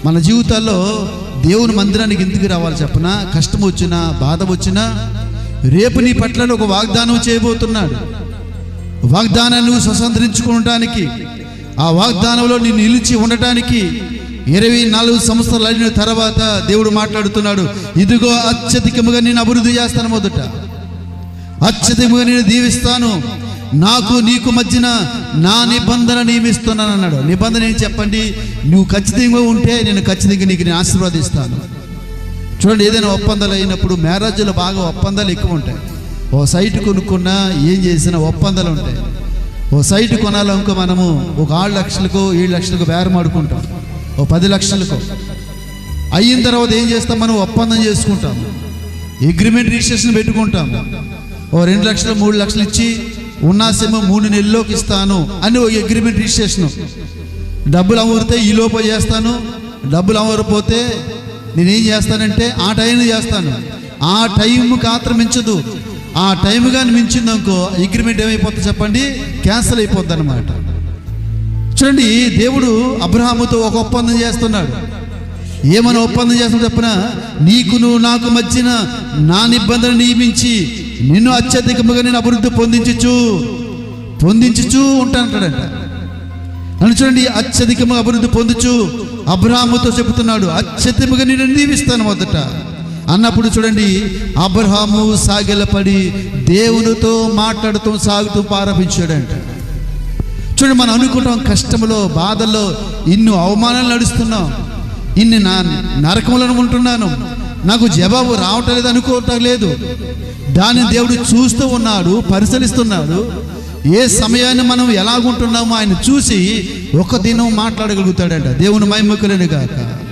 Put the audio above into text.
మన జీవితాల్లో దేవుని మందిరానికి ఎందుకు రావాలి చెప్పనా? కష్టం వచ్చినా, బాధ వచ్చినా రేపు నీ పట్ల ఒక వాగ్దానం చేయబోతున్నాడు. వాగ్దానాన్ని నువ్వు స్వతంత్రించుకోవడానికి, ఆ వాగ్దానంలో నేను నిలిచి ఉండటానికి 24 సంవత్సరాలు అయిన తర్వాత దేవుడు మాట్లాడుతున్నాడు. ఇదిగో అత్యధికముగా నేను అభివృద్ధి చేస్తాను, మొదట అత్యధికముగా నేను దీవిస్తాను, నాకు నీకు మధ్యన నా నిబంధన నియమిస్తున్నాను అన్నాడు. నిబంధన ఏం చెప్పండి? నువ్వు ఖచ్చితంగా ఉంటే నేను ఖచ్చితంగా నీకు నేను ఆశీర్వాదిస్తాను. చూడండి, ఏదైనా ఒప్పందాలు అయినప్పుడు మ్యారేజ్లో బాగా ఒప్పందాలు ఎక్కువ ఉంటాయి. ఓ సైట్ కొనుక్కున్నా ఏం చేసినా ఒప్పందాలు ఉంటాయి. ఓ సైట్ కొనాలనుకో మనము ఒక 6 లక్షలకు 7 లక్షలకు బేరం ఆడుకుంటాం, ఓ 10 లక్షలకు. అయిన తర్వాత ఏం చేస్తాం? మనం ఒప్పందం చేసుకుంటాం, అగ్రిమెంట్ రిజిస్ట్రేషన్ పెట్టుకుంటాం. ఓ 2 లక్షలు 3 లక్షలు ఇచ్చి ఉన్నాసేమో 3 నెలల్లోకి ఇస్తాను అని ఒక అగ్రిమెంట్ రిజిస్ట్రేషన్. డబ్బులు అమరితే ఈ లోపల చేస్తాను, డబ్బులు అమరిపోతే నేనేం చేస్తానంటే ఆ టైం చేస్తాను. ఆ టైంకి ఆక్రమించదు. ఆ టైం కానీ మించిందనుకో అగ్రిమెంట్ ఏమైపోతుంది చెప్పండి? క్యాన్సిల్ అయిపోద్ది అన్నమాట. చూడండి, దేవుడు అబ్రహాముతో ఒక ఒప్పందం చేస్తున్నాడు. ఏమైనా ఒప్పందం చేస్తున్నా చెప్పిన, నీకును నాకు మధ్యన నా నిబంధన నియమించి నిన్ను అత్యధికముగా నేను అభివృద్ధి పొందించుచూ ఉంటానంటాడంట. అని చూడండి, అత్యధికముగా అభివృద్ధి పొందుచు అబ్రహాముతో చెబుతున్నాడు, అత్యధికముగా నేను దీవిస్తాను మొదట అన్నప్పుడు చూడండి, అబ్రహాము సాగిలపడి దేవునితో మాట్లాడుతూ సాగుతూ ప్రారంభించాడంట. చూడండి, మనం అనుకుంటాం కష్టంలో బాధల్లో ఇన్ని అవమానాలు నడుస్తున్నాం, ఇన్ని నరకములను ఉంటున్నాను, నాకు జవాబు రావటం లేదు అనుకోవటం లేదు. దాన్ని దేవుడు చూస్తూ ఉన్నాడు, పరిశీలిస్తున్నాడు. ఏ సమయాన్ని మనం ఎలాగుంటున్నామో ఆయన చూసి ఒక దినం మాట్లాడగలుగుతాడంట. దేవుని మహిమ కలుగును గాక.